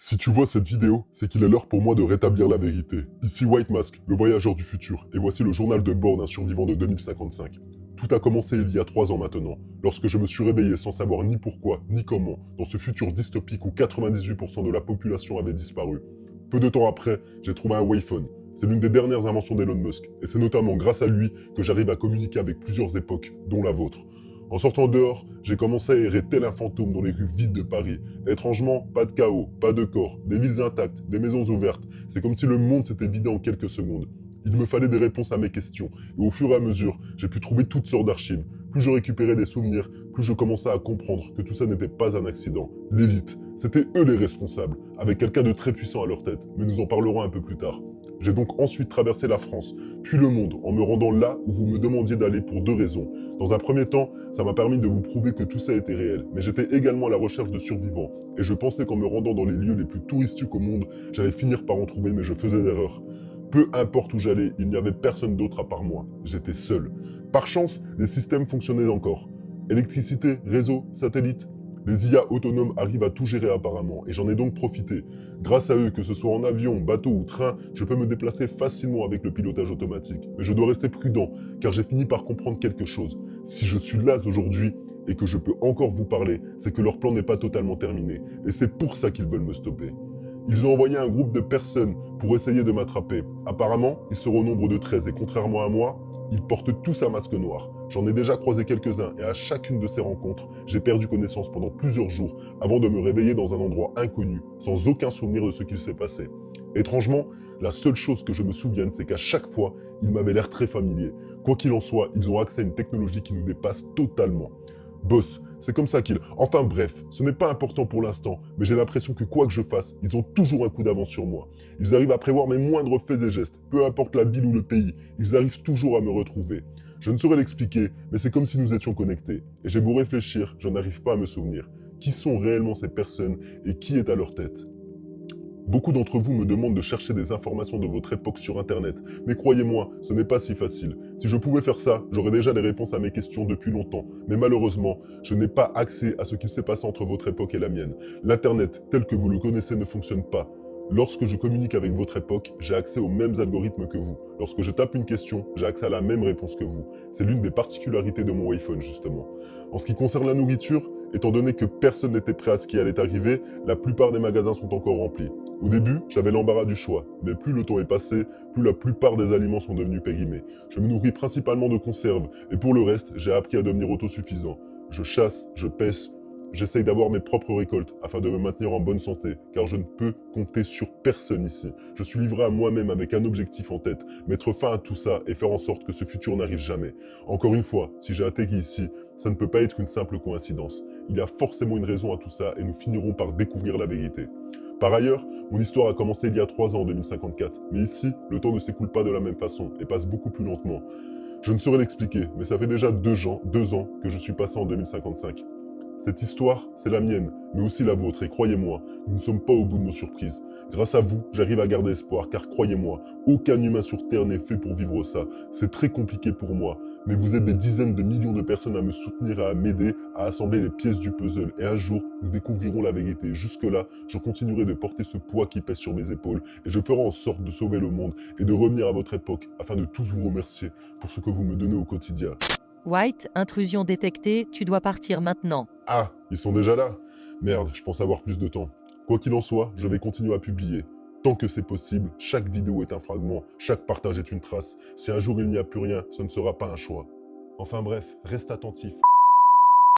Si tu vois cette vidéo, c'est qu'il est l'heure pour moi de rétablir la vérité. Ici White Mask, le voyageur du futur, et voici le journal de bord d'un survivant de 2055. Tout a commencé il y a 3 ans maintenant, lorsque je me suis réveillé sans savoir ni pourquoi, ni comment, dans ce futur dystopique où 98% de la population avait disparu. Peu de temps après, j'ai trouvé un Wayphone. C'est l'une des dernières inventions d'Elon Musk, et c'est notamment grâce à lui que j'arrive à communiquer avec plusieurs époques, dont la vôtre. En sortant dehors, j'ai commencé à errer tel un fantôme dans les rues vides de Paris. Étrangement, pas de chaos, pas de corps, des villes intactes, des maisons ouvertes. C'est comme si le monde s'était vidé en quelques secondes. Il me fallait des réponses à mes questions, et au fur et à mesure, j'ai pu trouver toutes sortes d'archives. Plus je récupérais des souvenirs, plus je commençais à comprendre que tout ça n'était pas un accident. L'élite, c'était eux les responsables, avec quelqu'un de très puissant à leur tête, mais nous en parlerons un peu plus tard. J'ai donc ensuite traversé la France, puis le monde, en me rendant là où vous me demandiez d'aller pour 2 raisons. Dans un premier temps, ça m'a permis de vous prouver que tout ça était réel, mais j'étais également à la recherche de survivants, et je pensais qu'en me rendant dans les lieux les plus touristiques au monde, j'allais finir par en trouver, mais je faisais d'erreurs. Peu importe où j'allais, il n'y avait personne d'autre à part moi. J'étais seul. Par chance, les systèmes fonctionnaient encore. Électricité, réseau, satellite. Les IA autonomes arrivent à tout gérer apparemment, et j'en ai donc profité. Grâce à eux, que ce soit en avion, bateau ou train, je peux me déplacer facilement avec le pilotage automatique. Mais je dois rester prudent, car j'ai fini par comprendre quelque chose. Si je suis là aujourd'hui, et que je peux encore vous parler, c'est que leur plan n'est pas totalement terminé. Et c'est pour ça qu'ils veulent me stopper. Ils ont envoyé un groupe de personnes pour essayer de m'attraper. Apparemment, ils seront au nombre de 13, et contrairement à moi, ils portent tous un masque noir. J'en ai déjà croisé quelques-uns, et à chacune de ces rencontres, j'ai perdu connaissance pendant plusieurs jours, avant de me réveiller dans un endroit inconnu, sans aucun souvenir de ce qu'il s'est passé. Étrangement, la seule chose que je me souvienne, c'est qu'à chaque fois, ils m'avaient l'air très familiers. Quoi qu'il en soit, ils ont accès à une technologie qui nous dépasse totalement. Boss, c'est comme ça qu'ils... Enfin bref, ce n'est pas important pour l'instant, mais j'ai l'impression que quoi que je fasse, ils ont toujours un coup d'avance sur moi. Ils arrivent à prévoir mes moindres faits et gestes, peu importe la ville ou le pays, ils arrivent toujours à me retrouver. Je ne saurais l'expliquer, mais c'est comme si nous étions connectés. Et j'ai beau réfléchir, je n'arrive pas à me souvenir. Qui sont réellement ces personnes et qui est à leur tête ? Beaucoup d'entre vous me demandent de chercher des informations de votre époque sur Internet, mais croyez-moi, ce n'est pas si facile. Si je pouvais faire ça, j'aurais déjà les réponses à mes questions depuis longtemps, mais malheureusement, je n'ai pas accès à ce qu'il s'est passé entre votre époque et la mienne. L'Internet, tel que vous le connaissez, ne fonctionne pas. Lorsque je communique avec votre époque, j'ai accès aux mêmes algorithmes que vous. Lorsque je tape une question, j'ai accès à la même réponse que vous. C'est l'une des particularités de mon iPhone, justement. En ce qui concerne la nourriture, étant donné que personne n'était prêt à ce qui allait arriver, la plupart des magasins sont encore remplis. Au début, j'avais l'embarras du choix, mais plus le temps est passé, plus la plupart des aliments sont devenus périmés. Je me nourris principalement de conserves, et pour le reste, j'ai appris à devenir autosuffisant. Je chasse, je pêche, j'essaye d'avoir mes propres récoltes, afin de me maintenir en bonne santé, car je ne peux compter sur personne ici. Je suis livré à moi-même avec un objectif en tête, mettre fin à tout ça et faire en sorte que ce futur n'arrive jamais. Encore une fois, si j'ai atterri ici, ça ne peut pas être une simple coïncidence. Il y a forcément une raison à tout ça, et nous finirons par découvrir la vérité. Par ailleurs, mon histoire a commencé il y a 3 ans, en 2054. Mais ici, le temps ne s'écoule pas de la même façon et passe beaucoup plus lentement. Je ne saurais l'expliquer, mais ça fait déjà 2 ans que je suis passé en 2055. Cette histoire, c'est la mienne, mais aussi la vôtre, et croyez-moi, nous ne sommes pas au bout de nos surprises. Grâce à vous, j'arrive à garder espoir, car croyez-moi, aucun humain sur Terre n'est fait pour vivre ça. C'est très compliqué pour moi, mais vous êtes des dizaines de millions de personnes à me soutenir et à m'aider à assembler les pièces du puzzle, et un jour, nous découvrirons la vérité. Jusque-là, je continuerai de porter ce poids qui pèse sur mes épaules, et je ferai en sorte de sauver le monde et de revenir à votre époque, afin de tous vous remercier pour ce que vous me donnez au quotidien. White, intrusion détectée, tu dois partir maintenant. Ah, ils sont déjà là? Merde, je pense avoir plus de temps. Quoi qu'il en soit, je vais continuer à publier. Tant que c'est possible, chaque vidéo est un fragment, chaque partage est une trace. Si un jour il n'y a plus rien, ce ne sera pas un choix. Enfin bref, reste attentif.